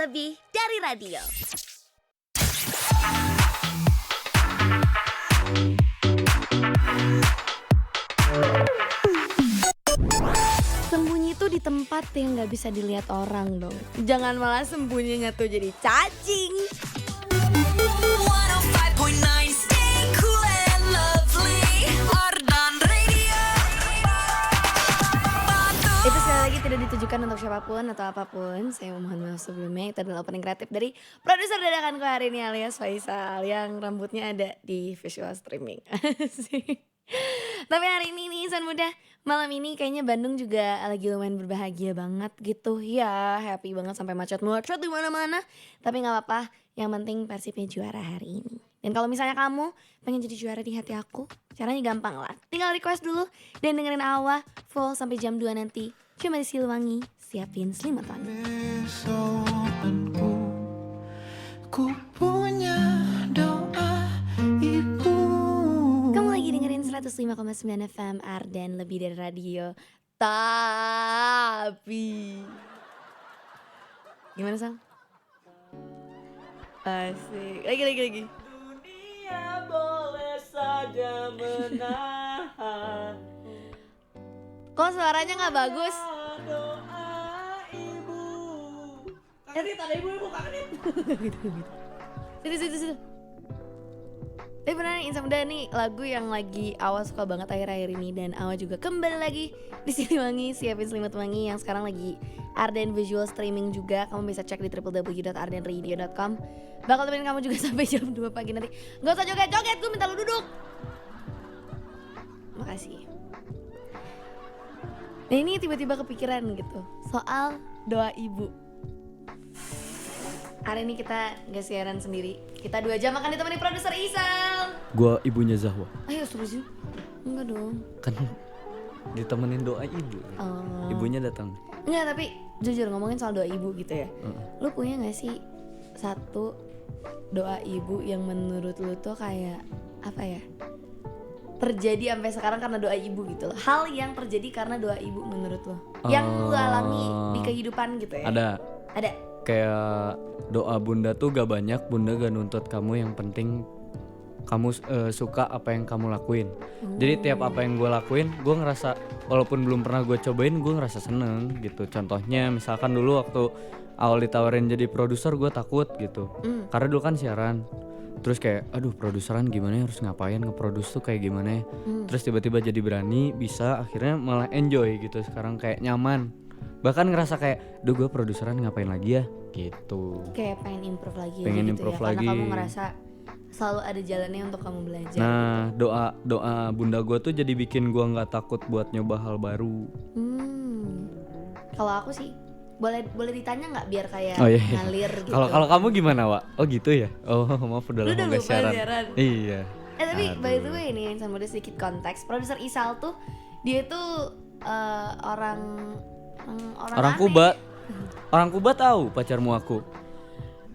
lebih dari radio. Sembunyi tuh di tempat yang gak bisa dilihat orang dong. Jangan malah sembunyinya tuh jadi cacing. 105.9 Stay cool and lovely Ardan Radio. Itu sekali lagi tidak ditujukan untuk siapapun atau apapun. Saya mohon maaf sebelumnya. Itu adalah opening kreatif dari produser dadakanku hari ini alias Faisal yang rambutnya ada di visual streaming. Tapi hari ini nih insan muda, malam ini kayaknya Bandung juga lagi lumayan berbahagia banget gitu. Ya happy banget sampai macet-macet di mana-mana. Tapi gak apa-apa, yang penting Persibnya juara hari ini. Dan kalau misalnya kamu pengen jadi juara di hati aku, caranya gampang lah. Tinggal request dulu dan dengerin Awa full sampai jam 2 nanti. Cuma di Siliwangi, siapin selimut wangi. Besokanku, ku punya doa ibu. Kamu lagi dengerin 105,9 FM Ardan lebih dari radio. Tapi gimana Sang? Asik. Lagi. Dunia boleh saja menahan. Kok suaranya gak bagus? Doa ibu. Kakak ada ibu kakak Situ. Tapi beneran Insan Muda nih lagu yang lagi Awa suka banget akhir-akhir ini. Dan Awa juga kembali lagi di Siliwangi, siapin selimut wangi yang sekarang lagi Ardan Visual Streaming juga. Kamu bisa cek di www.ardanradio.com. Bakal temenin kamu juga sampai jam 2 pagi nanti. Gak usah joget-joget, gue minta lu duduk. Makasih. Nah ini tiba-tiba kepikiran gitu soal doa ibu. Hari ini kita gak siaran sendiri. Kita 2 jam akan ditemani produser Isal. Gua ibunya Zahwa. Ayo suruh. Enggak dong. Kan ditemenin doa ibu. Oh. Ibunya datang. Enggak, tapi jujur ngomongin soal doa ibu gitu ya. Lu punya gak sih satu doa ibu yang menurut lu tuh kayak apa ya, terjadi sampai sekarang karena doa ibu gitu loh. Hal yang terjadi karena doa ibu menurut lu, yang lu alami di kehidupan gitu ya. Ada. Kayak doa bunda tuh gak banyak, bunda gak nuntut kamu, yang penting kamu suka apa yang kamu lakuin. Jadi tiap apa yang gue lakuin, gue ngerasa walaupun belum pernah gue cobain, gue ngerasa seneng gitu. Contohnya misalkan dulu waktu awal ditawarin jadi produser, gue takut gitu. Karena dulu kan siaran. Terus kayak aduh produseran gimana ya, harus ngapain, ngeproduce tuh kayak gimana ya. Terus tiba-tiba jadi berani, bisa, akhirnya malah enjoy gitu. Sekarang kayak nyaman. Bahkan ngerasa kayak duh gue produseran ngapain lagi ya gitu. Kayak pengen improve lagi Pengen gitu improve ya. lagi. Karena kamu ngerasa selalu ada jalannya untuk kamu belajar. Nah doa bunda gue tuh jadi bikin gue nggak takut buat nyoba hal baru. Kalau aku sih boleh ditanya nggak biar kayak Oh, iya. ngalir gitu. Kalau kamu gimana Wak? Oh gitu ya. Oh maaf udah Lu lama udah gak lupa siaran. siaran? Iya. Tapi by the way nih sama udah sedikit konteks. Produser Isal tuh dia tuh orang aneh. Kuba. Orang Kuba tahu pacarmu aku.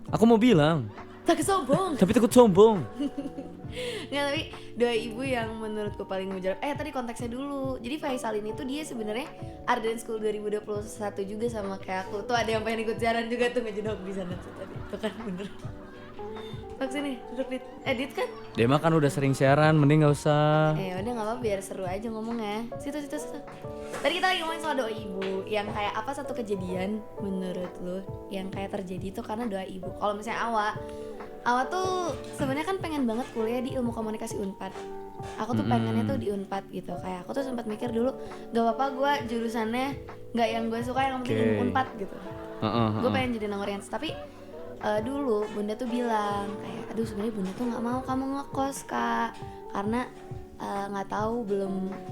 Aku mau bilang. Takut sombong. Tapi takut sombong. Nggak, tapi doa ibu yang menurutku paling mujarab. Tadi konteksnya dulu. Jadi Faisal ini tuh dia sebenarnya Ardan School 2021 juga sama kayak aku. Tuh ada yang pengen ikut siaran juga tuh ngejedok di sana tuh tadi. Tuh kan bener. Pak sini duduk Dit kan? Dia mah kan udah sering siaran, mending gak usah. Udah nggak apa-apa, biar seru aja ngomongnya. Situ. Tadi kita lagi ngomongin soal doa ibu. Yang kayak apa satu kejadian menurut lu yang kayak terjadi tuh karena doa ibu. Kalau misalnya Awa tuh sebenarnya kan pengen banget kuliah di ilmu komunikasi Unpad. Aku tuh pengennya tuh di Unpad gitu. Kayak aku tuh sempat mikir dulu, gak apa-apa gue jurusannya gak yang gue suka, yang penting ilmu Unpad gitu. Gue pengen jadi nangorians. Tapi dulu bunda tuh bilang kayak aduh sebenarnya bunda tuh nggak mau kamu ngekos Kak, karena nggak tahu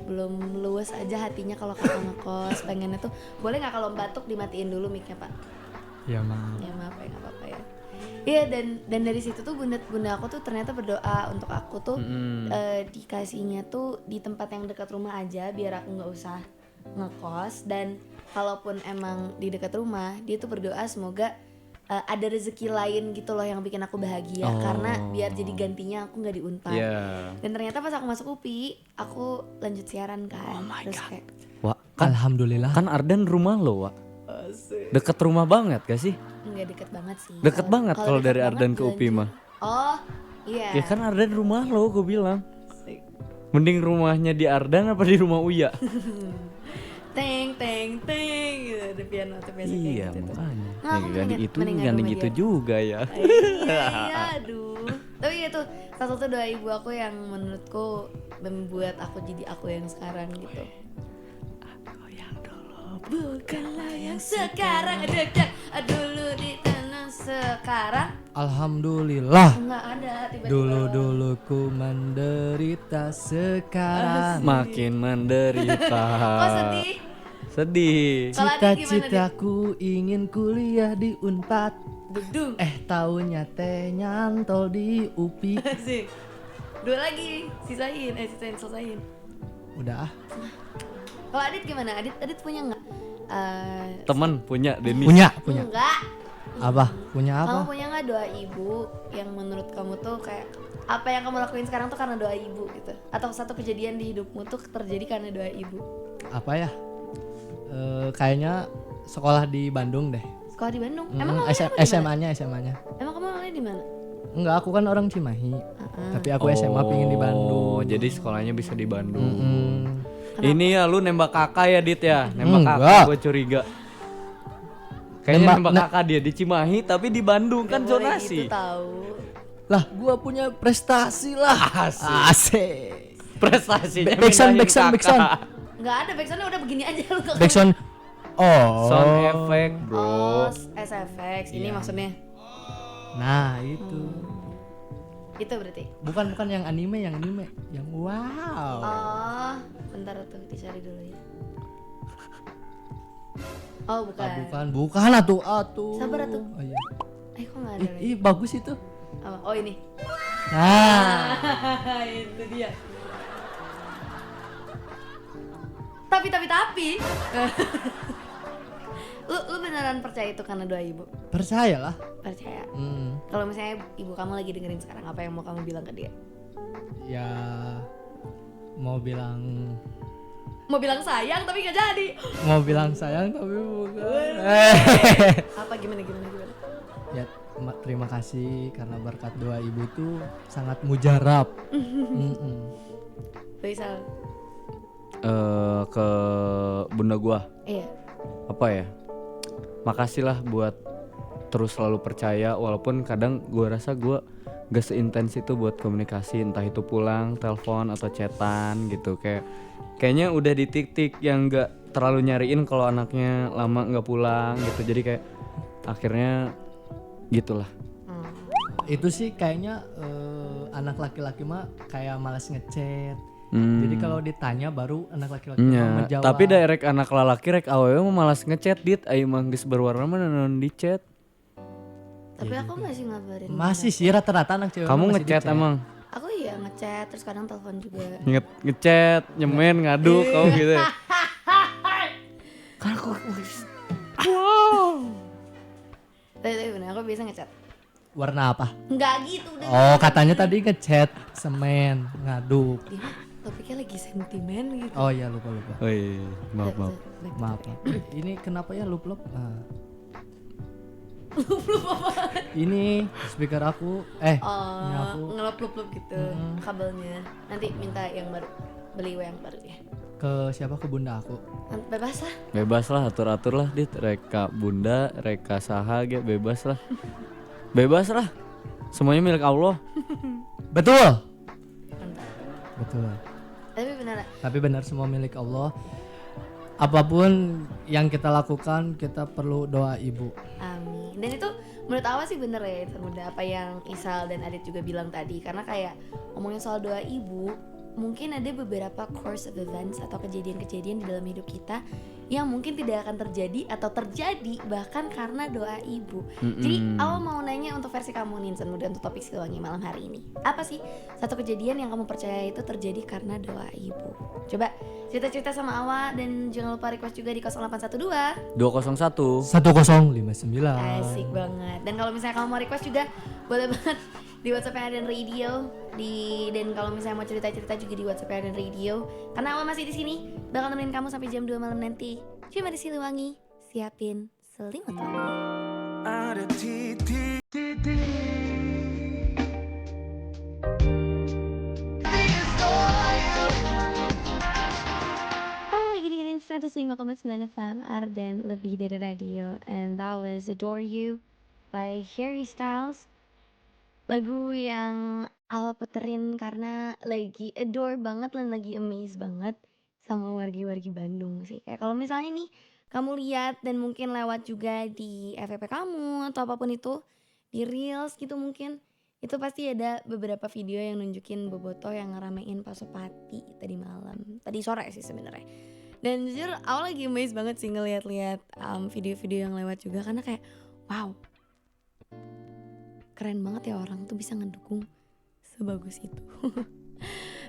belum luas aja hatinya kalau kakak ngekos. Pengennya tuh boleh nggak kalau batuk dimatiin dulu mic-nya Pak? Ya maaf. Ya maaf ya, nggak apa-apa ya. Iya, dan dari situ tuh bunda aku tuh ternyata berdoa untuk aku tuh dikasihnya tuh di tempat yang dekat rumah aja biar aku nggak usah ngekos. Dan kalaupun emang di dekat rumah, dia tuh berdoa semoga ada rezeki lain gitu loh yang bikin aku bahagia. Karena biar jadi gantinya aku nggak di Unpad. Dan ternyata pas aku masuk UPI aku lanjut siaran kan. Terus kayak Wak, kan, Alhamdulillah. kan Ardan rumah lo Wak. Asik. Deket rumah banget gak sih? Enggak deket banget sih. Deket banget kalau deket dari banget Ardan ke UPI jalan- mah. Oh iya. Ya kan Ardan rumah lo, gue bilang. Asik. Mending rumahnya di Ardan apa di rumah Uya? Teng teng teng gitu, ada piano tuh biasa kayak Iya gitu tuh. makanya. Nah, aku Ganding itu mendingan ganding rumah itu dia. juga ya. Iya, aduh. Tapi itu salah satu doa ibu aku yang menurutku membuat aku jadi aku yang sekarang gitu. Aku yang dulu bukanlah yang sekarang. Dulu di tanah sekarang Alhamdulillah. nggak ada tiba-tiba. Dulu ku menderita sekarang. Makin menderita. Kok sedih? Sedih. Kalau Adit gimana, Dit? Cita-citaku ingin kuliah di Unpad. Dudung. Taunya teh nyantol di UPI. Asik. Dua lagi, sisain selesain. Udah ah. Kalau Adit gimana? Adit punya nggak? Temen punya Denis. Punya. Enggak. Apa? Punya Kamu apa? punya nggak doa ibu yang menurut kamu tuh kayak apa yang kamu lakuin sekarang tuh karena doa ibu gitu? Atau satu kejadian di hidupmu tuh terjadi karena doa ibu? Apa ya? Kayaknya sekolah di Bandung deh. Sekolah di Bandung. Emang kamu SMA-nya. Emang kamu awalnya di mana? Enggak, aku kan orang Cimahi. Tapi aku SMA pingin di Bandung. Oh, jadi sekolahnya bisa di Bandung. Mm. Ini ya lu nembak kakak ya Dit ya? Nembak Enggak. kakak gue curiga. Kayaknya Nembak- nembak kakak dia di Cimahi tapi di Bandung kan Nggak boleh zonasi. gitu tahu. Lah, gua punya prestasi lah. Asik. Prestasinya Backsound, mindahin kakak. backsound. Nggak ada backsoundnya udah begini aja lu. Backsound. Oh. Sound effect bro. Oh, SFX ini Iya. maksudnya. Nah, itu. Itu berarti. Bukan yang anime, yang wow. Oh, bentar tuh dicari dulu ya. Oh, bukan. Atuh. Sabar, atuh. Oh, iya. Kok nggak ada lagi? Ih, bagus itu. Apa? Oh, ini. Nah, Itu dia. Tapi lu beneran percaya itu karena doa ibu? percayalah. Percaya. Hmm, Kalau misalnya ibu kamu lagi dengerin sekarang, apa yang mau kamu bilang ke dia? ya mau bilang Sayang tapi nggak jadi. sayang tapi bukan. Apa gimana? Ya, terima kasih karena berkat doa ibu tuh sangat mujarab. Mm-mm. Faisal. Ke bunda gua Iya. apa ya? Makasih lah buat terus selalu percaya walaupun kadang gua rasa gua gak seintens itu buat komunikasi, entah itu pulang, telepon atau chatan gitu. Kayaknya udah di titik yang gak terlalu nyariin kalau anaknya lama nggak pulang gitu. Jadi kayak akhirnya gitulah. Itu sih kayaknya anak laki-laki mah kayak malas ngechat. Hmm. Jadi kalau ditanya baru anak laki-laki mah Nya, menjawab. tapi direct anak lalaki rek awewe mah malas ngechat Dit, ayo mah geus berwarna mana non di chat. Tapi aku masih ngabarin. masih sih rata-rata anak cewek Kamu mah masih ngechat di-chat. emang? Aku iya ngechat terus kadang telepon juga. Ngechat, nyemen, ngadu kau gitu. Ya? Tapi bener aku biasa ngechat. Warna apa? Enggak gitu udah. Oh, katanya tadi ngechat, semen, ngaduk. Dia mah topiknya lagi sentimen gitu. Oh iya, lupa. Oh iya, maaf. Maaf. Ini kenapa ya lup-lup? Ini speaker aku, ini aku Oh, ngelop-lop gitu kabelnya. Nanti minta yang baru, beli yang baru ya. ke siapa? Ke bunda aku. Bebas lah. Bebas lah, atur-atur lah Dit, reka bunda, reka saha ge bebas lah. Bebas lah. Semuanya milik Allah. Betul. Mantap. Betul. Tapi benar semua milik Allah. Apapun yang kita lakukan, kita perlu doa ibu. amin. Dan itu menurut Awa sih bener ya, termuda apa yang Isal dan Adit juga bilang tadi. Karena kayak ngomongin soal doa ibu, mungkin ada beberapa course of events atau kejadian-kejadian di dalam hidup kita yang mungkin tidak akan terjadi atau terjadi bahkan karena doa ibu. Jadi Awa mau nanya untuk versi kamu nih Insan Muda untuk topik Siliwangi malam hari ini. Apa sih satu kejadian yang kamu percaya itu terjadi karena doa ibu? Coba cerita-cerita sama Awa dan jangan lupa request juga di 0812 201. 1059. Asik banget. Dan kalau misalnya kamu mau request juga boleh banget di WhatsApp Ardan Radio dan kalau misalnya mau cerita-cerita juga di WhatsApp Ardan Radio. Karena Awal masih di sini bakal nemenin kamu sampai jam 2 malam nanti. Cuma di Siliwangi siapin selimut wangi. Ada titik Oh, lagi dengerin 105,9 FM Arden Lebih Dari Radio. And that was Adore You by Harry Styles. Lagu yang Awa puterin karena lagi adore banget dan lagi amazed banget sama wargi-wargi Bandung sih. Kayak kalau misalnya nih kamu lihat dan mungkin lewat juga di FYP kamu atau apapun itu, di Reels gitu mungkin, itu pasti ada beberapa video yang nunjukin Bobotoh yang ngeramein Pasopati tadi malam. Tadi sore sih sebenarnya. Dan jujur awal lagi amazed banget sih ngeliat-liat video-video yang lewat juga karena kayak wow, keren banget ya orang tuh bisa ngedukung sebagus itu.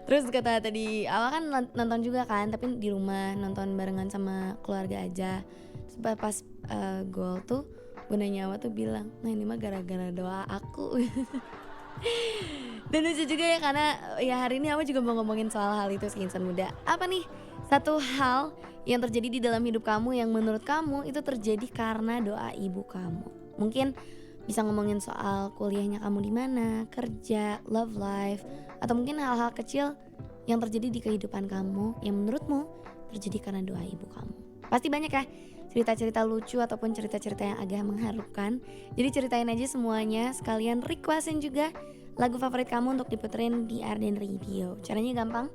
Terus kata tadi awal kan nonton juga kan, tapi di rumah nonton barengan sama keluarga aja. Terus pas gol tuh Bunda Nyawa tuh bilang, nah ini mah gara-gara doa aku. Dan lucu juga ya karena ya hari ini aku juga mau ngomongin soal hal itu sih insan muda. Apa nih satu hal yang terjadi di dalam hidup kamu yang menurut kamu itu terjadi karena doa ibu kamu? Mungkin bisa ngomongin soal kuliahnya kamu di mana, kerja, love life, atau mungkin hal-hal kecil yang terjadi di kehidupan kamu yang menurutmu terjadi karena doa ibu kamu. Pasti banyak ya cerita-cerita lucu ataupun cerita-cerita yang agak mengharukan. Jadi ceritain aja semuanya, sekalian requestin juga lagu favorit kamu untuk diputerin di Arden Radio. Caranya gampang,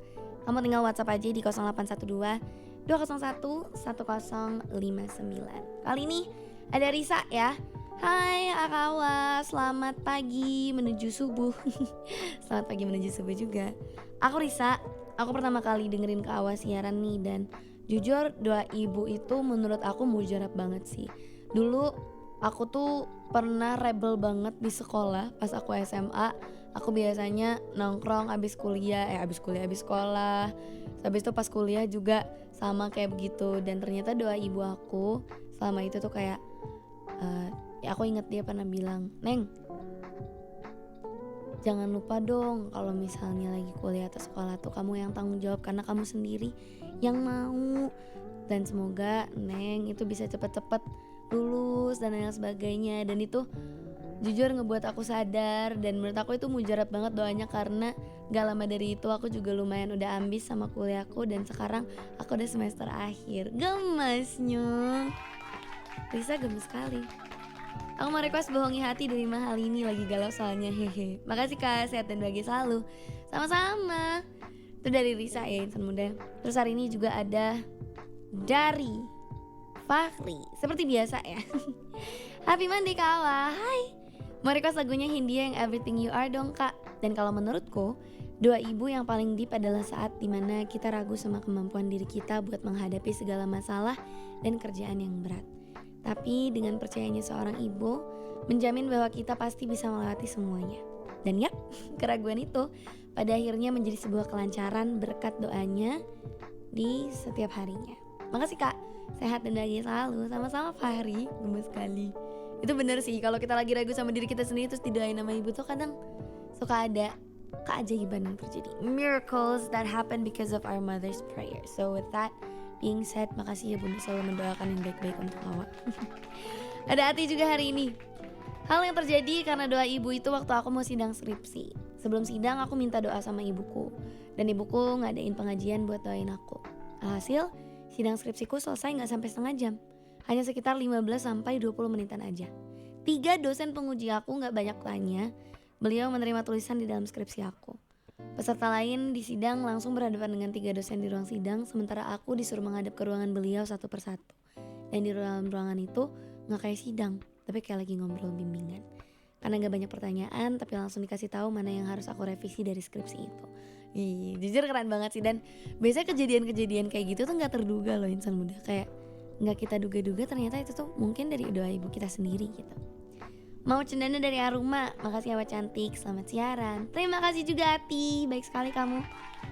kamu tinggal WhatsApp aja di 0812 201 1059. Kali ini ada Risa ya. Hai Akawa, selamat pagi menuju subuh. Selamat pagi menuju subuh juga. Aku Risa, aku pertama kali dengerin Kawa siaran nih. Dan jujur doa ibu itu menurut aku mujarab banget sih. Dulu aku tuh pernah rebel banget di sekolah. Pas aku SMA, aku biasanya nongkrong abis sekolah. Habis itu pas kuliah juga sama kayak begitu. Dan ternyata doa ibu aku selama itu tuh kayak ya aku inget dia pernah bilang, Neng, jangan lupa dong kalau misalnya lagi kuliah atau sekolah tuh kamu yang tanggung jawab karena kamu sendiri yang mau. Dan semoga Neng itu bisa cepet-cepet lulus dan lain sebagainya. Dan itu jujur ngebuat aku sadar dan menurut aku itu mujarab banget doanya karena gak lama dari itu aku juga lumayan udah ambis sama kuliahku dan sekarang aku udah semester akhir. Gemasnya Risa gemes sekali. Aku mau request Bohongi Hati dari Mahal ini, lagi galau soalnya, hehe. Makasih kak, sehat dan bahagia selalu. Sama-sama. Itu dari Risa ya insan muda. Terus hari ini juga ada dari Fahri. Seperti biasa ya. Happy Monday kawa. Hai. Mau request lagunya Hindia yang Everything You Are dong kak. Dan kalau menurutku, doa ibu yang paling deep adalah saat dimana kita ragu sama kemampuan diri kita buat menghadapi segala masalah dan kerjaan yang berat. Tapi dengan percayanya seorang ibu menjamin bahwa kita pasti bisa melewati semuanya. Dan yap, keraguan itu pada akhirnya menjadi sebuah kelancaran berkat doanya di setiap harinya. Makasih kak, sehat dan bahagia selalu. Sama-sama Fahri, gemes sekali. Itu bener sih, kalau kita lagi ragu sama diri kita sendiri terus didoain sama ibu tuh kadang suka ada keajaiban yang terjadi. Miracles that happen because of our mother's prayer. So with that being said, makasih ya bunda selalu mendoakan yang baik-baik untuk awak. Ada Ati juga hari ini. Hal yang terjadi karena doa ibu itu waktu aku mau sidang skripsi. Sebelum sidang aku minta doa sama ibuku. Dan ibuku ngadain pengajian buat doain aku. Alhasil, sidang skripsiku selesai gak sampai setengah jam. Hanya sekitar 15-20 menitan aja. 3 dosen penguji aku gak banyak tanya. Beliau menerima tulisan di dalam skripsi aku. Peserta lain di sidang langsung berhadapan dengan 3 dosen di ruang sidang, sementara aku disuruh menghadap ke ruangan beliau satu persatu. Dan di dalam ruangan itu gak kayak sidang, tapi kayak lagi ngobrol bimbingan. Karena gak banyak pertanyaan, tapi langsung dikasih tahu mana yang harus aku revisi dari skripsi itu. Ih, jujur keren banget sih. Dan biasanya kejadian-kejadian kayak gitu tuh gak terduga loh insan muda. Kayak gak kita duga-duga ternyata itu tuh mungkin dari doa ibu kita sendiri gitu. Mau cendana dari Aruma, makasih Awa cantik, selamat siaran. Terima kasih juga Ati, baik sekali kamu.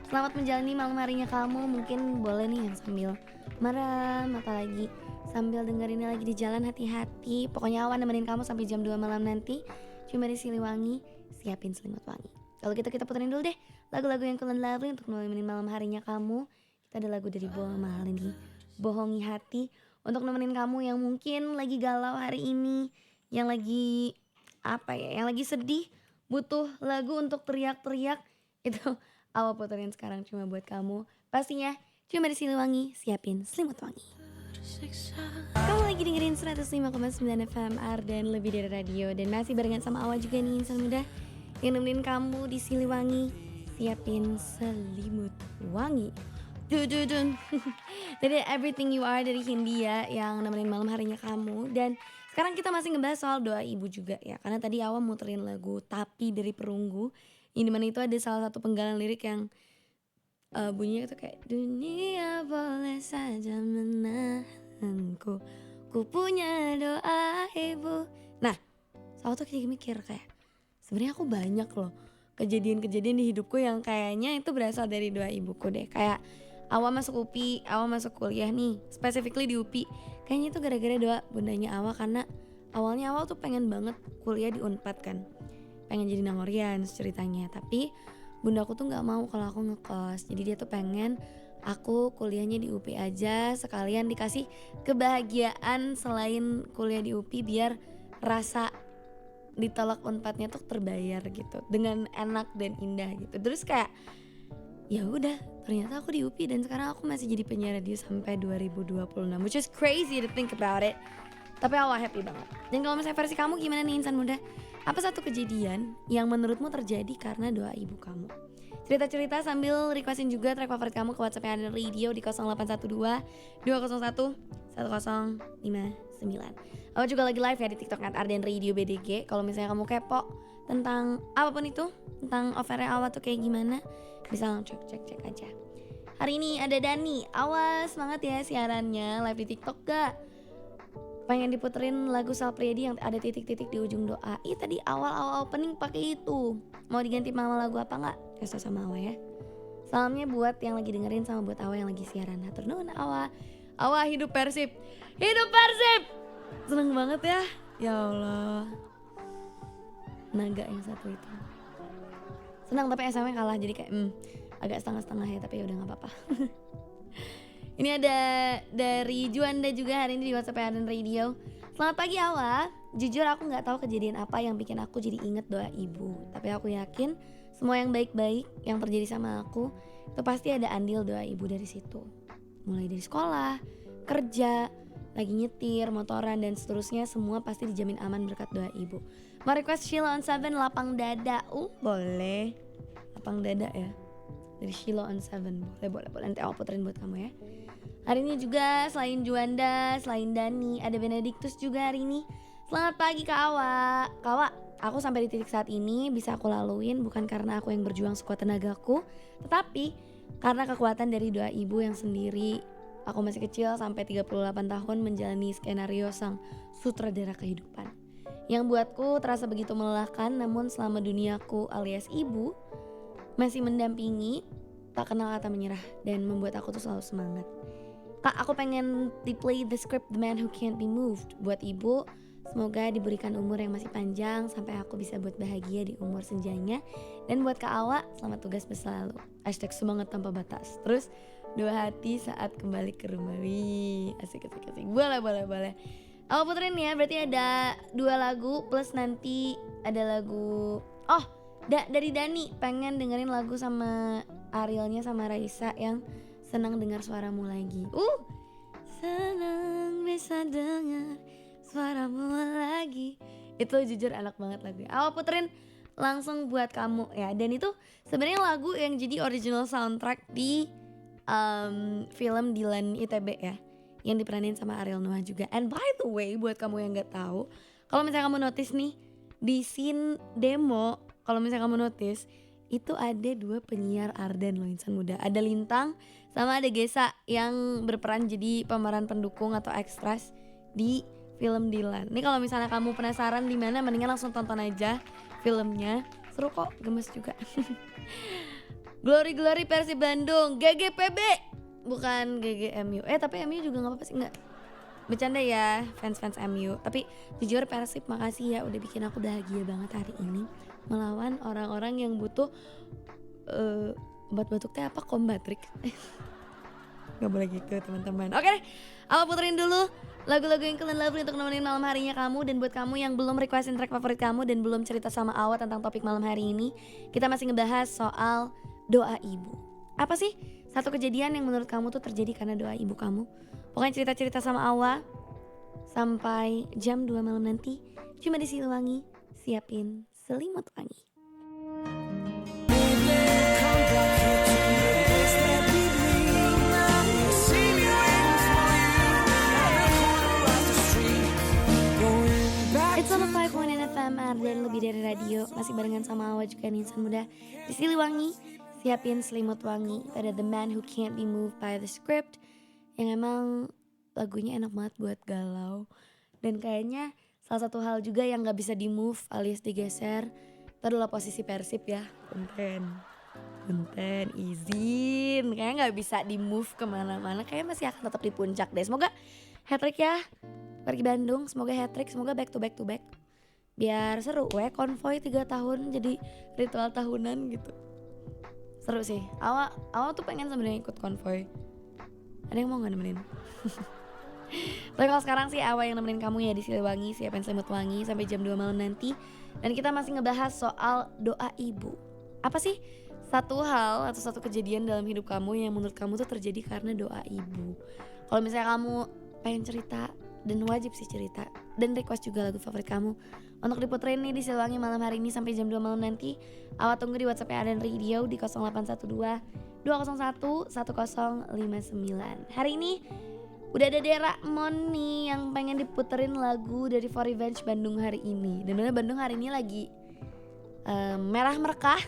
Selamat menjalani malam harinya kamu. Mungkin boleh nih yang sambil merem atau lagi sambil dengerinnya lagi di jalan, hati-hati. Pokoknya Awan nemenin kamu sampai jam 2 malam nanti. Cuma di Siliwangi, siapin selimut wangi. Kalau gitu kita puterin dulu deh lagu-lagu yang kalian lovely untuk nemenin malam harinya kamu. Kita ada lagu dari Bohong Mahal ini, Bohongi Hati. untuk nemenin kamu yang mungkin lagi galau hari ini, yang lagi apa ya, yang lagi sedih, butuh lagu untuk teriak-teriak, itu Awa puterin sekarang cuma buat kamu. Pastinya cuma di Siliwangi, siapin selimut wangi. Kamu lagi dengerin 105,9 FM Ardan Lebih Dari Radio. Dan masih barengan sama Awa juga nih, insan muda yang nemenin kamu di Siliwangi, siapin selimut wangi. Dududun. Jadi Everything You Are dari Hindia yang nemenin malam harinya kamu. Dan sekarang kita masih ngebahas soal doa ibu juga ya. Karena tadi Awa muterin lagu Tapi dari Perunggu, yang dimana itu ada salah satu penggalan lirik yang bunyinya itu kayak dunia boleh saja menahanku, ku punya doa ibu. Nah, Awa tuh kayak mikir kayak sebenarnya aku banyak loh kejadian-kejadian di hidupku yang kayaknya itu berasal dari doa ibuku deh. Kayak Awa masuk UPI, Awa masuk kuliah nih, specifically di UPI. Kayaknya itu gara-gara doa bundanya Awa, karena awalnya Awa tuh pengen banget kuliah di Unpad kan. Pengen jadi Nangorian ceritanya, tapi bundaku tuh nggak mau kalau aku ngekos. Jadi dia tuh pengen aku kuliahnya di UPI aja, sekalian dikasih kebahagiaan selain kuliah di UPI biar rasa ditolak Unpadnya tuh terbayar gitu dengan enak dan indah gitu. Terus kayak ya udah, ternyata aku di UPI dan sekarang aku masih jadi penyiar radio sampai 2026, which is crazy to think about it. Tapi Awa happy banget. Dan kalau misalnya versi kamu gimana nih insan muda? Apa satu kejadian yang menurutmu terjadi karena doa ibu kamu? Cerita-cerita sambil requestin juga track favorit kamu ke WhatsApp Ardan Radio di 0812 201 1059. Aku juga lagi live ya di TikTok @Ardan Radio BDG. Kalau misalnya kamu kepo tentang apapun itu, tentang offernya Awa tuh kayak gimana, bisa langsung cek aja. Hari ini ada Dani. Awas semangat ya siarannya live di TikTok gak? Pengen diputerin lagu Sal Priadi yang ada titik-titik di ujung doa. Ih tadi awal-awal opening pakai itu. Mau diganti sama lagu apa nggak? Kasih sama Awa ya. Salamnya buat yang lagi dengerin sama buat Awa yang lagi siaran. Hatur nuhun Awa. Awa hidup Persib. Hidup Persib. Seneng banget ya. Ya Allah. Naga yang satu itu. Senang tapi SM-nya kalah jadi kayak agak setengah-setengah ya, tapi udah nggak apa-apa. Ini ada dari Juanda juga hari ini di WhatsApp Ardan Radio. Selamat pagi Awa. Jujur aku gak tahu kejadian apa yang bikin aku jadi inget doa ibu. Tapi aku yakin semua yang baik-baik yang terjadi sama aku itu pasti ada andil doa ibu dari situ. Mulai dari sekolah, kerja, lagi nyetir, motoran dan seterusnya, semua pasti dijamin aman berkat doa ibu. Mau request Sheila on 7 lapang dada. Boleh. Lapang dada ya. Dari Sheila on 7. Boleh. Nanti aku puterin buat kamu ya. Hari ini juga selain Juanda, selain Dani, ada Benedictus juga hari ini. Selamat pagi Kak Awa. Kak Awa, aku sampai di titik saat ini bisa aku laluin bukan karena aku yang berjuang sekuat tenagaku, tetapi karena kekuatan dari doa ibu yang sendiri. Aku masih kecil sampai 38 tahun menjalani skenario sang sutradara kehidupan, yang buatku terasa begitu melelahkan, namun selama duniaku alias ibu masih mendampingi, tak kenal kata menyerah dan membuat aku tuh selalu semangat. Kak, aku pengen play the script The Man Who Can't Be Moved buat ibu. Semoga diberikan umur yang masih panjang sampai aku bisa buat bahagia di umur senjanya. Dan buat Kak Awa, selamat tugas berselalu. #semangat tanpa batas. Terus doa hati saat kembali ke rumah. Wih, asik. Boleh. Awa puterin ya, berarti ada 2 lagu plus nanti ada lagu dari Dani pengen dengerin lagu sama Arielnya sama Raisa yang senang dengar suaramu lagi. Senang bisa dengar suaramu lagi. Itu jujur enak banget lagunya. Awa puterin langsung buat kamu ya. Dan itu sebenarnya lagu yang jadi original soundtrack di film Dilan ITB ya, yang diperanin sama Ariel Noah juga. And by the way, buat kamu yang nggak tahu, kalau misalnya kamu notice nih di scene demo, kalau misalnya kamu notice itu ada 2 penyiar Ardan loh insan muda. Ada Lintang sama ada Gesa yang berperan jadi pemeran pendukung atau ekstras di film Dilan. Ini kalau misalnya kamu penasaran di mana, mendingan langsung tonton aja filmnya. Seru kok, gemes juga. Glory Persib Bandung, GGPB, bukan GGMU. Tapi MU juga nggak apa-apa sih, nggak. Bercanda ya fans MU. Tapi jujur Persib makasih ya udah bikin aku bahagia banget hari ini melawan orang-orang yang butuh obat batuk teh apa, Kombatrik. Gak boleh gitu teman-teman. Oke deh, Awa puterin dulu lagu-lagu yang kalian lovely untuk nemenin malam harinya kamu. Dan buat kamu yang belum requestin track favorit kamu dan belum cerita sama Awa tentang topik malam hari ini, kita masih ngebahas soal doa ibu. Apa sih satu kejadian yang menurut kamu tuh terjadi karena doa ibu kamu? Pokoknya cerita-cerita sama Awa sampai jam 2 malam nanti. Cuma di Siliwangi, siapin selimut wangi. It's on the 5.1 FM dan lebih dari radio. Masih barengan sama Awa juga nih, insan muda di Siliwangi. Siapin selimut wangi pada The Man Who Can't Be Moved by the Script, yang emang lagunya enak banget buat galau. Dan kayaknya salah satu hal juga yang gak bisa di move alias digeser itu adalah posisi Persib ya. Punten izin, kayaknya gak bisa di move kemana-mana. Kayaknya masih akan tetap di puncak deh. Semoga hat-trick ya, pergi Bandung. Semoga hat-trick, semoga back to back biar seru konvoy 3 tahun jadi ritual tahunan gitu. Seru sih. Awa tuh pengen sebenarnya ikut konvoy. Ada yang mau gak nemenin? Tapi kalau sekarang sih Awa yang nemenin kamu ya di Siliwangi, siapin selimut wangi sampai jam 2 malam nanti. Dan kita masih ngebahas soal doa ibu. Apa sih satu hal atau satu kejadian dalam hidup kamu yang menurut kamu tuh terjadi karena doa ibu? Kalau misalnya kamu pengen cerita, dan wajib sih cerita, dan request juga lagu favorit kamu untuk diputerin nih di Siliwangi malam hari ini sampai jam 2 malam nanti. Awa tunggu di WhatsApp Aden Radio di 0812 201 1059. Hari ini udah ada Dera Mon nih yang pengen diputerin lagu dari For Revenge Bandung hari ini. Dan bener Bandung hari ini lagi merah merkah.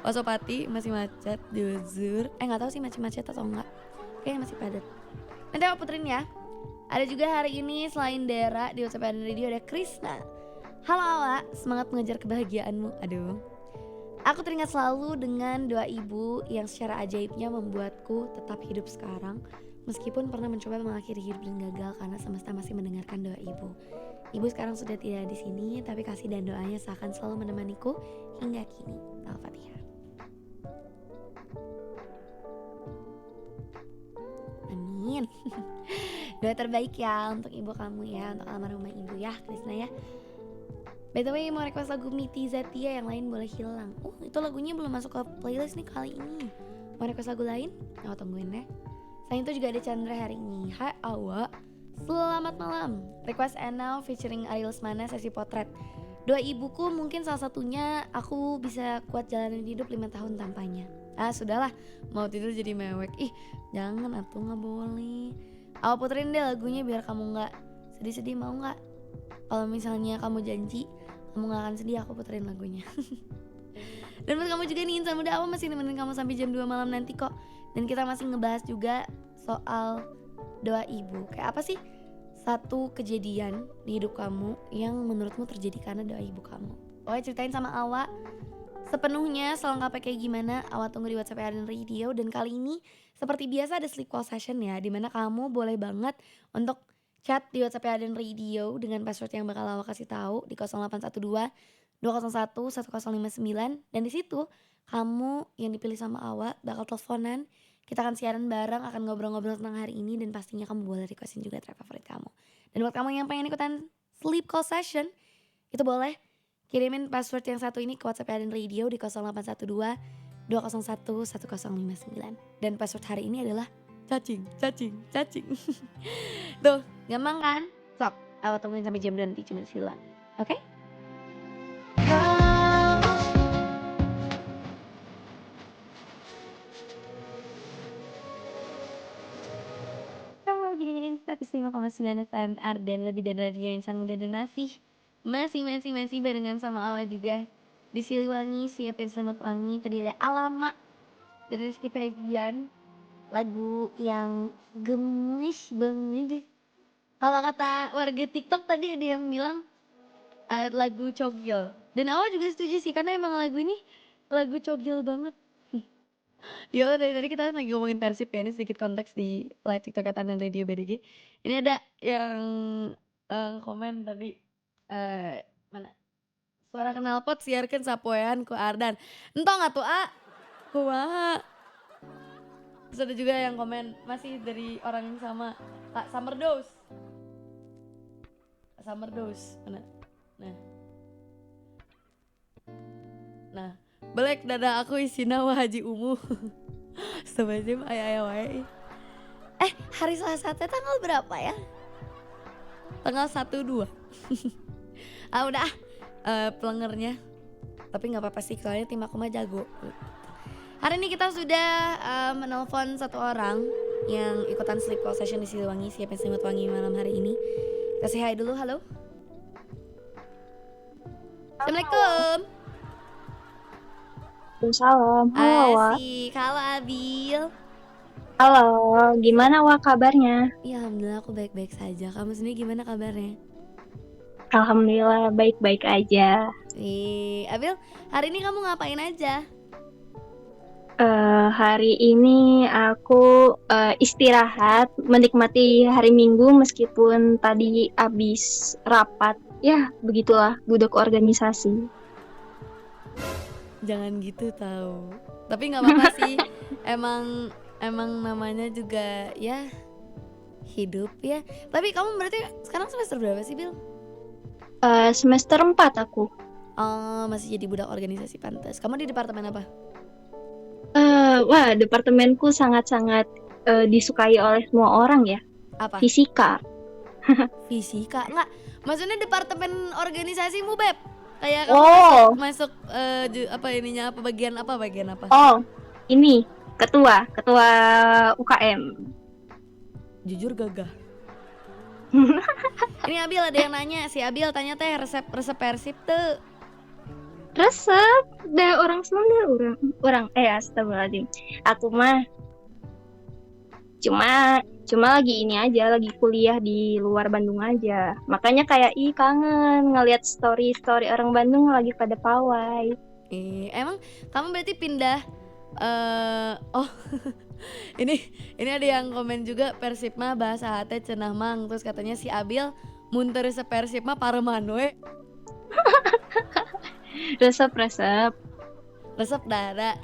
Wasopati masih macet, jujur. Gak tahu sih masih macet atau enggak. Kayaknya masih padat. Nanti aku puterin ya. Ada juga hari ini selain Dera di WhatsApp Aden Radio ada Krisna. Halo Awa, semangat mengejar kebahagiaanmu. Aduh. Aku teringat selalu dengan doa ibu yang secara ajaibnya membuatku tetap hidup sekarang. Meskipun pernah mencoba mengakhiri hidup dan gagal karena semesta masih mendengarkan doa ibu. Ibu sekarang sudah tidak di sini, tapi kasih dan doanya seakan selalu menemaniku hingga kini. Al-Fatihah. Amin. Doa terbaik ya untuk ibu kamu ya, untuk almarhumah ibu ya, Krisna ya. By the way, mau request lagu Miti Zatia yang lain boleh hilang. Itu lagunya belum masuk ke playlist nih kali ini. Mau request lagu lain? Nah, tungguin deh. Selain itu juga ada Chandra hari ini. Hai Awa, selamat malam. Request And Now featuring Ariel Lesmana sesi potret. Doa ibuku mungkin salah satunya aku bisa kuat jalanin hidup 5 tahun tanpanya. Sudahlah, mau tidur jadi mewek. Jangan atuh, gak boleh. Awa puterin deh lagunya biar kamu gak sedih-sedih, mau gak? Kalau misalnya kamu janji kamu gak akan sedih, aku puterin lagunya. Dan buat kamu juga nih insan muda, Awa masih nemenin kamu sampai jam 2 malam nanti kok. Dan kita masih ngebahas juga soal doa ibu. Kayak apa sih satu kejadian di hidup kamu yang menurutmu terjadi karena doa ibu kamu? Ceritain sama Awa sepenuhnya, selengkapnya kayak gimana. Awa tunggu di WhatsApp Aden Radio. Dan kali ini seperti biasa ada sleep call session ya, dimana kamu boleh banget untuk chat di WhatsApp Aden Radio dengan password yang bakal Awa kasih tahu di 0812 201 1059. Dan di situ kamu yang dipilih sama Awa bakal teleponan. Kita akan siaran bareng, akan ngobrol-ngobrol tentang hari ini, dan pastinya kamu boleh requestin juga track favorit kamu. Dan buat kamu yang pengen ikutan sleep call session, itu boleh kirimin password yang satu ini ke WhatsApp Aden Radio di 0812 201 1059. Dan password hari ini adalah cacing. Tuh, gampang kan? Sok, Awa tungguin sampai jam 2 nanti cuma silang. Oke? Kamu status 5,9 FM Arden lebih dari radio insan muda, dan masih barengan sama Awa juga di Siliwangi, siapin selimut wangi. Tadi ada Alamak dari Rizky Febian, lagu yang gemes banget. Kalau kata warga TikTok tadi ada yang bilang lagu cogil, dan Awa juga setuju sih karena emang lagu ini lagu cogil banget. Ya dari tadi kita lagi ngomongin Persib ya, ini sedikit konteks di live TikTok Aden Radio BDG. Ini ada yang komen tadi mana? Suara knalpot siarkan sapoean ku Ardan. Entong atuh kumaha? Terus ada juga yang komen masih dari orang yang sama, Kak Summerdos. Summerdos mana? Nah, belek dada aku isina wah Haji Umu. Sebajim aya wae. Hari Selasa teh tanggal berapa ya? Tanggal 1/2. Udah pelengernya. Tapi nggak apa-apa sih, soalnya tim aku mah jago. Hari ini kita sudah menelpon satu orang yang ikutan sleep call session di Siliwangi, siapa yang Selimut Wangi malam hari ini. Kasih hai dulu, halo. Assalamualaikum. Salam, halo Wak. Asik, halo Abil. Halo, gimana Wak kabarnya? Ya alhamdulillah aku baik-baik saja. Kamu sendiri gimana kabarnya? Alhamdulillah baik-baik aja. Abil, hari ini kamu ngapain aja? Hari ini aku istirahat, menikmati hari Minggu meskipun tadi abis rapat. Ya, begitulah budak organisasi. Jangan gitu tahu. Tapi nggak apa-apa sih. Emang namanya juga ya hidup ya. Tapi kamu berarti sekarang semester berapa sih, Bil? Semester 4 aku. Oh, masih jadi budak organisasi, pantas. Kamu di departemen apa? Wah, departemenku sangat-sangat disukai oleh semua orang ya. Apa? Fisika. Fisika? Enggak. Maksudnya departemen organisasimu, Beb. Kayak kamu Oh. masuk apa bagian apa? Oh, ini ketua UKM. Jujur gagah. Ini Abil ada yang nanya, si Abil tanya teh resep Persib tuh. Resep dah orang Sunda orang astagfirullahaladzim. Aku mah cuma lagi ini aja, lagi kuliah di luar Bandung aja. Makanya kayak kangen ngelihat story orang Bandung lagi pada pawai. Emang kamu berarti pindah oh ini ada yang komen juga Persib mah bahasa hate cenah mang, terus katanya si Abil munter sepersib mah pareman we. Resep Resep dara.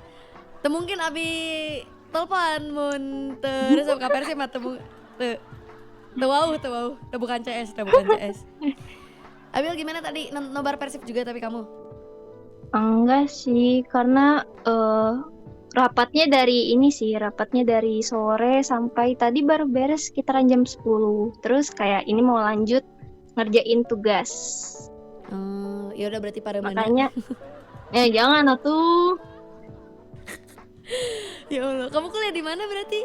Teu mungkin Abi telepon mun teu resep ka Persib mah teu wau, teu bukan CS. Abil gimana tadi nobar Persib juga tapi kamu? Enggak sih, karena rapatnya dari sore sampai tadi baru beres sekitaran jam 10. Terus kayak ini mau lanjut ngerjain tugas. Ya udah berarti pareman. Makanya jangan atuh. Ya Allah, kamu kuliah di mana berarti?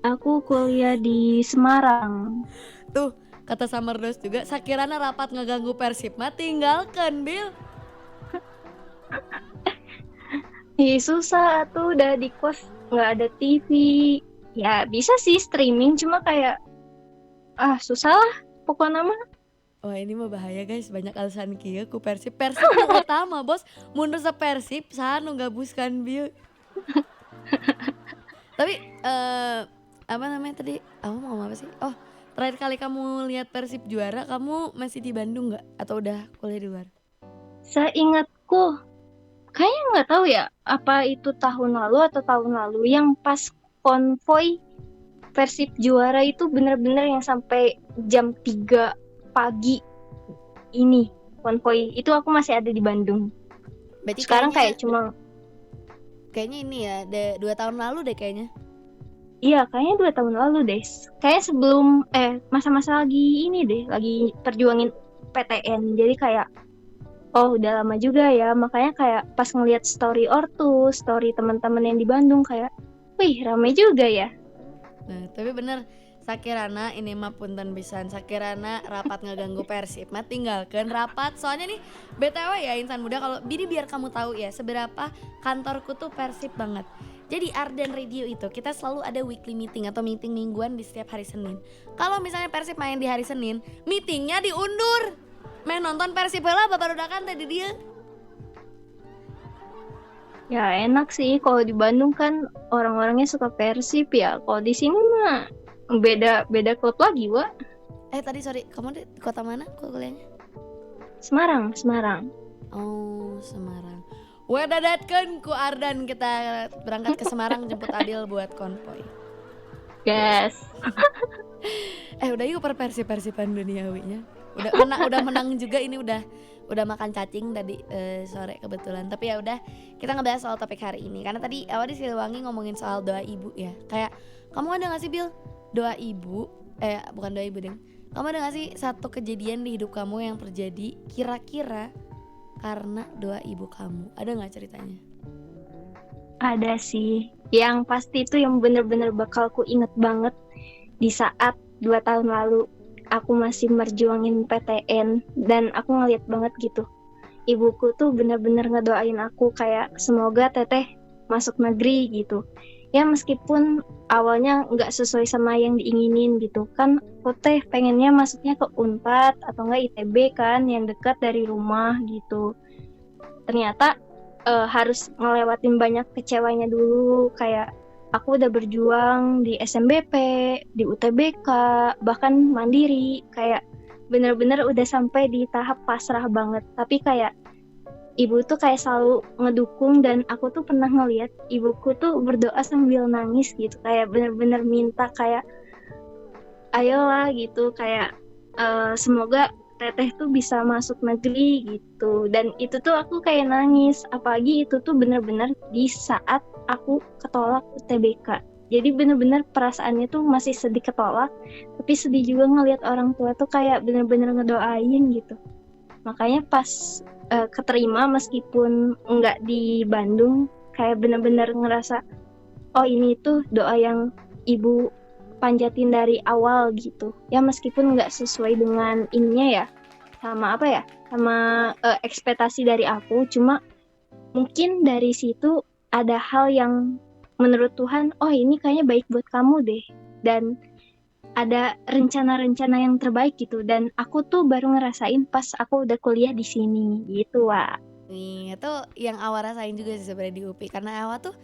Aku kuliah di Semarang. Tuh, kata Samardos juga, sakirana rapat ngeganggu Persib mah tinggalkan, Bil. Susah tuh, udah di kos nggak ada TV. Ya bisa sih streaming, cuma kayak susah lah pokoknya mah. Wah ini mah bahaya guys, banyak alasan kieu ku Persib yang utama bos, mun resep Persib saha nu gabuskan bieu. Tapi apa namanya tadi? Aku mau ngomong apa sih? Oh, terakhir kali kamu lihat Persib juara, kamu masih di Bandung nggak? Atau udah kuliah di luar? Seingatku, kayaknya nggak tahu ya, apa itu tahun lalu atau tahun lalu yang pas konvoy Persib juara itu bener-bener yang sampai jam 3 pagi ini konvoy itu aku masih ada di Bandung. Berarti Sekarang kayak kayaknya ini ya, 2 tahun lalu deh kayaknya. Iya, kayaknya 2 tahun lalu deh. Kayak sebelum masa-masa lagi ini deh, lagi perjuangin PTN. Jadi kayak udah lama juga ya. Makanya kayak pas ngelihat story ortu, story teman-teman yang di Bandung kayak, wih ramai juga ya. Nah, tapi bener sakirana ini mah punten pisan, sakirana rapat ngeganggu Persib mah tinggalkan rapat. Soalnya nih BTW ya insan muda, kalau biar kamu tahu ya seberapa kantorku tuh Persib banget. Jadi Ardan Radio itu kita selalu ada weekly meeting atau meeting mingguan di setiap hari Senin. Kalau misalnya Persib main di hari Senin, meetingnya diundur. Meh nonton Persib heula babarudakan tadi dia. Ya enak sih, kalau di Bandung kan orang-orangnya suka Persib ya. Kalau di sini mah beda klub lagi, Wak. Tadi sorry, kamu di kota mana kuliahnya? Semarang. Oh, Semarang. Wedadatkeun ku Ardan, kita berangkat ke Semarang jemput Abil buat konvoy. Gas. Udah yuk persipan duniawinya. Udah menang juga ini, udah makan cacing tadi sore kebetulan. Tapi ya udah, kita ngebahas soal topik hari ini karena tadi awal di Siliwangi ngomongin soal doa ibu ya. Kayak kamu ada nggak sih Bil doa ibu? Bukan doa ibu deng. Kamu ada nggak sih satu kejadian di hidup kamu yang terjadi kira-kira karena doa ibu kamu? Ada nggak ceritanya? Ada sih. Yang pasti itu yang bener-bener bakal ku inget banget di saat 2 tahun lalu aku masih merjuangin PTN dan aku ngeliat banget gitu. Ibuku tuh bener-bener ngedoain aku kayak semoga teteh masuk negeri gitu. Ya meskipun awalnya nggak sesuai sama yang diinginin gitu kan, aku teh pengennya masuknya ke Unpad atau enggak ITB kan yang dekat dari rumah gitu. Ternyata harus ngelewatin banyak kecewanya dulu, kayak aku udah berjuang di SMBP, di UTBK, bahkan mandiri, kayak bener-bener udah sampai di tahap pasrah banget. Tapi kayak ibu tuh kayak selalu ngedukung dan aku tuh pernah ngeliat ibuku tuh berdoa sambil nangis gitu, kayak bener-bener minta kayak ayolah gitu, kayak semoga teteh tuh bisa masuk negeri gitu. Dan itu tuh aku kayak nangis, apalagi itu tuh bener-bener di saat aku ketolak UTBK. Jadi bener-bener perasaannya tuh masih sedih ketolak, tapi sedih juga ngelihat orang tua tuh kayak bener-bener ngedoain gitu. Makanya pas keterima meskipun nggak di Bandung, kayak bener-bener ngerasa oh ini tuh doa yang ibu panjatin dari awal gitu. Ya meskipun nggak sesuai dengan ininya ya, sama apa ya, sama ekspektasi dari aku, cuma mungkin dari situ ada hal yang menurut Tuhan, oh ini kayaknya baik buat kamu deh, dan ada rencana-rencana yang terbaik gitu. Dan aku tuh baru ngerasain pas aku udah kuliah di sini gitu, Wak. Nih, itu yang Awa rasain juga sih sebenarnya di UPI, karena Awa tuh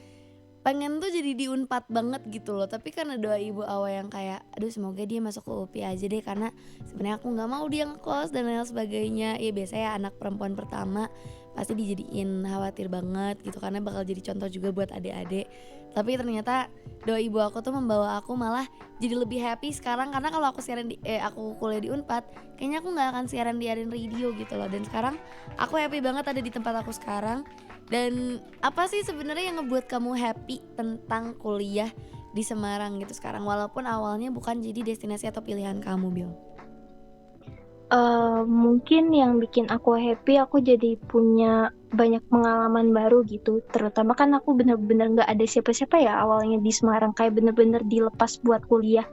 pengen tuh jadi di Unpad banget gitu loh, tapi karena doa ibu Awa yang kayak aduh semoga dia masuk ke UPI aja deh, karena sebenarnya aku nggak mau dia ngekos dan lain sebagainya. Ya biasanya anak perempuan pertama pasti dijadiin khawatir banget gitu karena bakal jadi contoh juga buat adik-adik. Tapi ternyata doa ibu aku tuh membawa aku malah jadi lebih happy sekarang, karena kalau aku siaran aku kuliah di Unpad, kayaknya aku nggak akan siaran di Arin Radio gitu loh. Dan sekarang aku happy banget ada di tempat aku sekarang. Dan apa sih sebenarnya yang ngebuat kamu happy tentang kuliah di Semarang gitu sekarang, walaupun awalnya bukan jadi destinasi atau pilihan kamu, Bil? Mungkin yang bikin aku happy, aku jadi punya banyak pengalaman baru gitu. Terutama kan aku bener-bener gak ada siapa-siapa ya awalnya di Semarang, kayak bener-bener dilepas buat kuliah.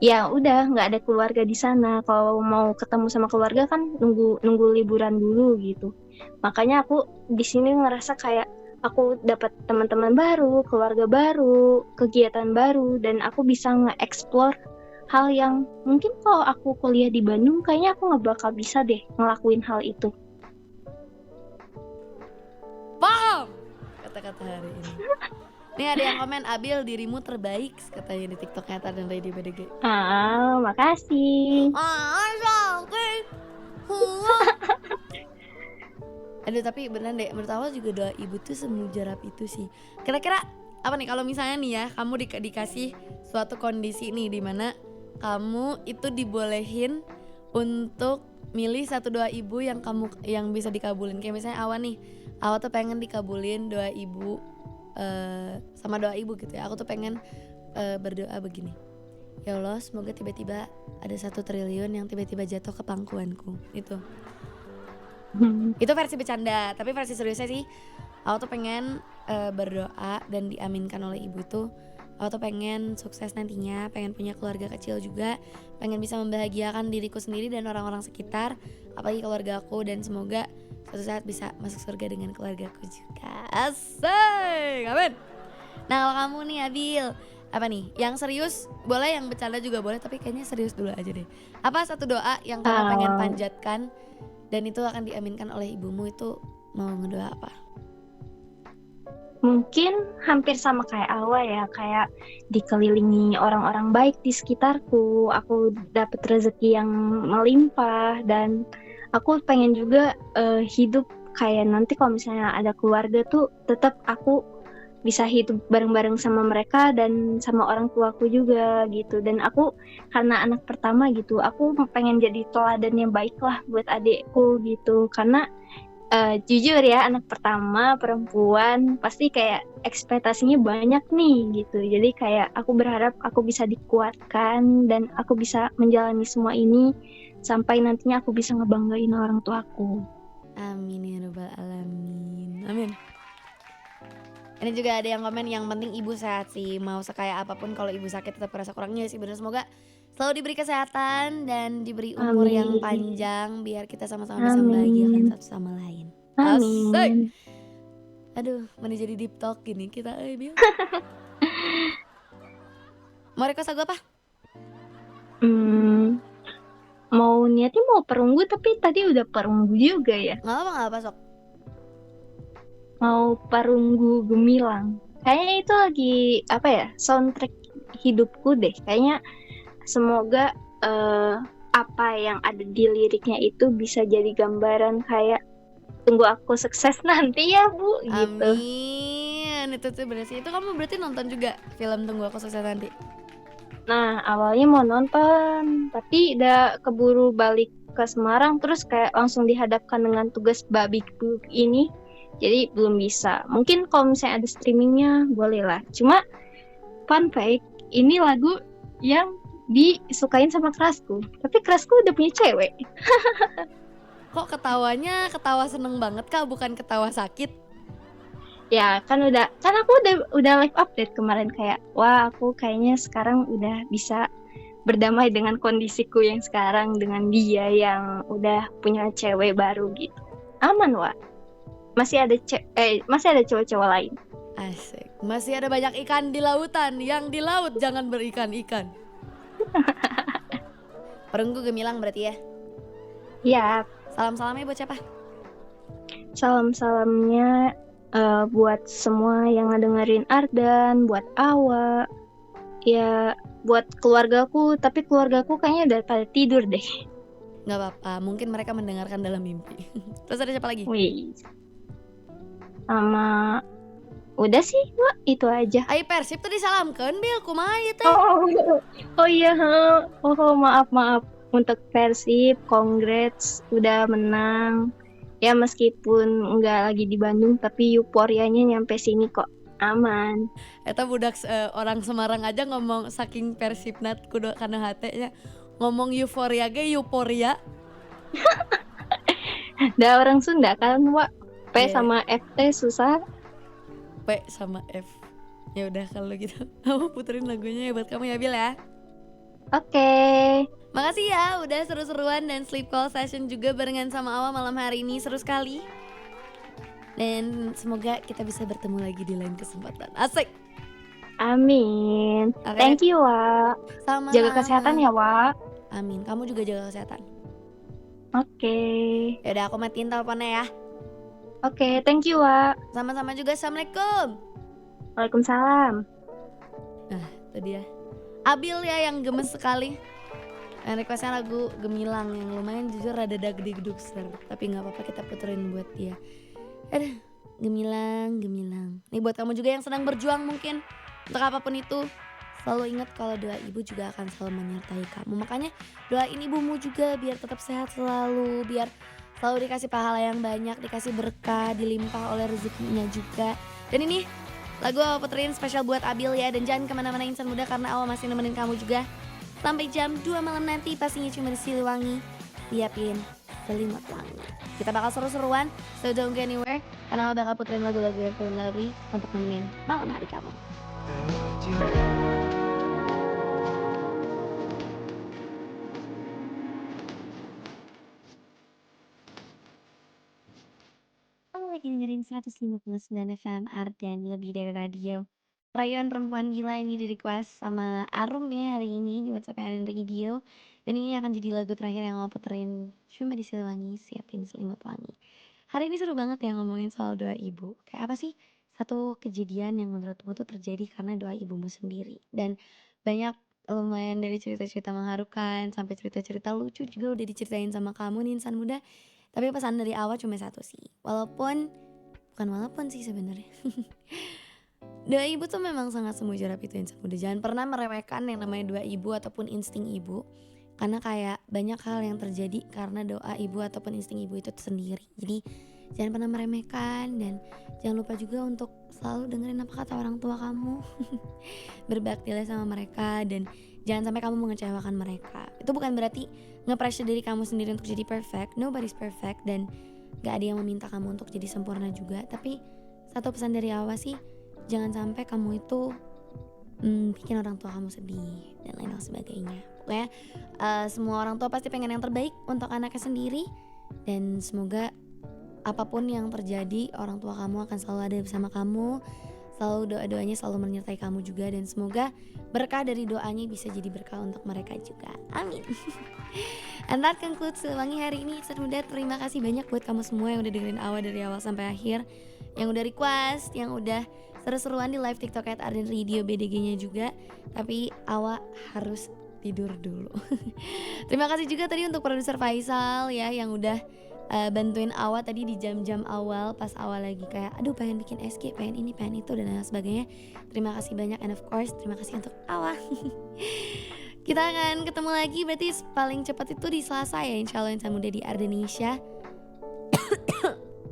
Ya udah gak ada keluarga di sana. Kalau mau ketemu sama keluarga kan nunggu liburan dulu gitu. Makanya aku di sini ngerasa kayak aku dapat teman-teman baru, keluarga baru, kegiatan baru, dan aku bisa nge-explore hal yang mungkin kalau aku kuliah di Bandung kayaknya aku nggak bakal bisa deh ngelakuin hal itu. Paham kata-kata hari ini. Nih ada yang komen, Abil dirimu terbaik katanya di TikToknya dan Radio BDG. Makasih. Aduh tapi beneran deh, menurut aku juga doa ibu tuh semujarab itu sih. Kira-kira apa nih kalau misalnya nih ya kamu dikasih suatu kondisi nih dimana kamu itu dibolehin untuk milih satu doa ibu yang bisa dikabulin. Kayak misalnya Awa tuh pengen dikabulin doa ibu sama doa ibu gitu ya. Aku tuh pengen berdoa begini, ya Allah semoga tiba-tiba ada 1 triliun yang tiba-tiba jatuh ke pangkuanku. Itu versi bercanda, tapi versi seriusnya sih aku tuh pengen berdoa dan diaminkan oleh ibu tuh. Aku tuh pengen sukses nantinya, pengen punya keluarga kecil juga, pengen bisa membahagiakan diriku sendiri dan orang-orang sekitar, apalagi keluarga aku, dan semoga suatu saat bisa masuk surga dengan keluargaku juga. Asik, amin. Nah kalau kamu nih Abil, apa nih? Yang serius boleh, yang bercanda juga boleh, tapi kayaknya serius dulu aja deh. Apa satu doa yang kamu pengen panjatkan dan itu akan diaminkan oleh ibumu, itu mau ngedoa apa? Mungkin hampir sama kayak Awa ya, kayak dikelilingi orang-orang baik di sekitarku, aku dapet rezeki yang melimpah, dan aku pengen juga hidup kayak nanti kalau misalnya ada keluarga tuh tetap aku bisa hidup bareng-bareng sama mereka dan sama orang tuaku juga gitu. Dan aku karena anak pertama gitu, aku pengen jadi teladan yang baik lah buat adikku gitu. Karena jujur ya, anak pertama perempuan pasti kayak ekspektasinya banyak nih gitu. Jadi kayak aku berharap aku bisa dikuatkan dan aku bisa menjalani semua ini sampai nantinya aku bisa ngebanggain orang tuaku. Amin ya rabbal alamin. Amin. Ini juga ada yang komen yang penting ibu sehat sih. Mau sekaya apapun kalau ibu sakit tetap kerasa kurangnya sih bener. Semoga selalu diberi kesehatan dan diberi umur yang Amin. panjang biar kita sama-sama bisa membahagiakan Amin. satu sama lain. Asik. Amin. Aduh, mana jadi deep talk gini kita Bil. Mau request lagu apa? Mau niatnya mau perunggu tapi tadi udah perunggu juga ya. Nggak apa sok. Mau Parunggu Gemilang. Kayaknya itu lagi apa ya, soundtrack hidupku deh. Kayaknya semoga apa yang ada di liriknya itu bisa jadi gambaran kayak tunggu aku sukses nanti ya Bu gitu. Amin. Itu tuh bener sih. Itu kamu berarti nonton juga film Tunggu Aku Sukses Nanti? Nah awalnya mau nonton tapi udah keburu balik ke Semarang terus kayak langsung dihadapkan dengan tugas babiku ini. Jadi belum bisa. Mungkin kalau misalnya ada streamingnya boleh lah. Cuma fun fact, ini lagu yang disukain sama kerasku. Tapi kerasku udah punya cewek. Kok ketawanya ketawa seneng banget kak, bukan ketawa sakit? Ya kan aku udah live update kemarin kayak wah aku kayaknya sekarang udah bisa berdamai dengan kondisiku yang sekarang dengan dia yang udah punya cewek baru gitu. Aman Wak. Masih ada cowok-cowok lain. Asik. Masih ada banyak ikan di lautan. Yang di laut jangan berikan-ikan. Perunggu Gemilang berarti ya? Ya, Salam-salamnya buat siapa? salam-salamnya buat semua yang ngedengerin Ardan, buat Awa, ya buat keluargaku, tapi keluargaku kayaknya udah pada tidur deh. Gak apa-apa, mungkin mereka mendengarkan dalam mimpi. Terus ada siapa lagi? Wih. Sama udah sih, Wak, itu aja. Ai Persib tuh disalamkan Bil, kumaha ieu teh? Oh iya, maaf untuk Persib, congrats udah menang. Ya meskipun nggak lagi di Bandung, tapi euforianya nyampe sini kok aman. Eta budak orang Semarang aja ngomong saking Persibnat kudu kana hatenya ngomong euforia ge euforia. Dah orang Sunda kan, Wak. P Yeah. sama FT susah. P sama F. Ya udah kalau gitu. Kamu puterin lagunya ya buat kamu ya Bil ya. Oke. Makasih ya udah seru-seruan dan sleep call session juga barengan sama Awa malam hari ini, seru sekali. Dan semoga kita bisa bertemu lagi di lain kesempatan. Asik. Amin. Oke. Thank you, Wak. Sama. Jaga kesehatan ya, Wak. Amin. Kamu juga jaga kesehatan. Oke. Ya udah aku matiin teleponnya ya. Oke, thank you, Wak. Sama-sama juga. Assalamualaikum. Waalaikumsalam. Itu dia Abil ya yang gemes sekali. Requestnya lagu Gemilang yang lumayan jujur rada dagdikdukser, tapi nggak apa-apa kita puterin buat dia. Aduh, Gemilang. Nih buat kamu juga yang sedang berjuang mungkin untuk apapun itu, selalu ingat kalau doa ibu juga akan selalu menyertai kamu. Makanya doain ibumu juga biar tetap sehat selalu, biar selalu dikasih pahala yang banyak, dikasih berkah, dilimpah oleh rezekinya juga. Dan ini lagu Awa puterin spesial buat Abil ya. Dan jangan kemana-mana insan muda karena Awa masih nemenin kamu juga sampai jam 2 malam nanti, pastinya cuma di Siliwangi siapin selimut wangi. Kita bakal seru-seruan, so don't go anywhere karena Awa bakal puterin lagu-lagu yang lebih untuk nemenin malam hari kamu. Kamu lagi dengerin 159 FM Ardan, lebih dari radio. Rayuan perempuan gila ini di request sama Arum ya hari ini di WhatsApp Ardan Radio. Dan ini akan jadi lagu terakhir yang mau puterin cuma di Siliwangi, siapin selimut wangi. Hari ini seru banget ya ngomongin soal doa ibu. Kayak apa sih satu kejadian yang menurutmu tuh terjadi karena doa ibumu sendiri. Dan banyak lumayan dari cerita-cerita mengharukan sampai cerita-cerita lucu juga udah diceritain sama kamu nih insan muda. Tapi pesan dari Awa cuma satu sih. Bukan walaupun sih sebenarnya. Doa ibu tuh memang sangat semujarab itu insan muda. Jangan pernah meremehkan yang namanya doa ibu ataupun insting ibu. Karena kayak banyak hal yang terjadi karena doa ibu ataupun insting ibu itu sendiri. Jadi jangan pernah meremehkan dan jangan lupa juga untuk selalu dengerin apa kata orang tua kamu. Berbaktilah sama mereka dan jangan sampai kamu mengecewakan mereka. Itu bukan berarti nge-pressure diri kamu sendiri untuk jadi perfect. Nobody's perfect dan gak ada yang meminta kamu untuk jadi sempurna juga. Tapi satu pesan dari Awa sih, jangan sampai kamu itu bikin orang tua kamu sedih dan lain sebagainya. Pokoknya semua orang tua pasti pengen yang terbaik untuk anaknya sendiri. Dan semoga apapun yang terjadi, orang tua kamu akan selalu ada bersama kamu. Selalu doa-doanya selalu menyertai kamu juga. Dan semoga berkah dari doanya bisa jadi berkah untuk mereka juga. Amin. And that concludes Siliwangi hari ini. Insan Muda, terima kasih banyak buat kamu semua yang udah dengerin Awa dari awal sampai akhir. Yang udah request, yang udah seru-seruan di live TikTok @Ardan Radio BDG-nya juga. Tapi Awa harus tidur dulu. Terima kasih juga tadi untuk produser Faisal ya, yang udah bantuin Awa tadi di jam-jam awal pas awal lagi kayak aduh pengen bikin SG, pengen ini, pengen itu dan lain sebagainya. Terima kasih banyak and of course terima kasih untuk Awa. Kita akan ketemu lagi berarti paling cepat itu di Selasa ya, insyaallah Insan Muda di Ardenisha.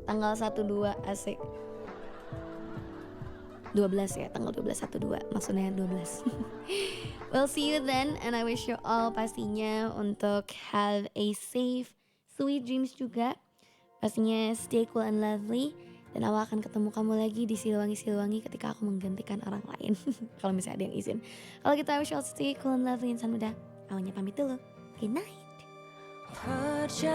Tanggal 12 asik 12 ya, tanggal 12/12 maksudnya 12. We'll see you then and I wish you all pastinya untuk have a safe sweet dreams juga. Pastinya stay cool and lovely. Dan Awa akan ketemu kamu lagi di Siliwangi ketika aku menggantikan orang lain. Kalau misalnya ada yang izin. Kalau kita wish you all stay cool and lovely Insan Muda. Awanya pamit dulu. Good night.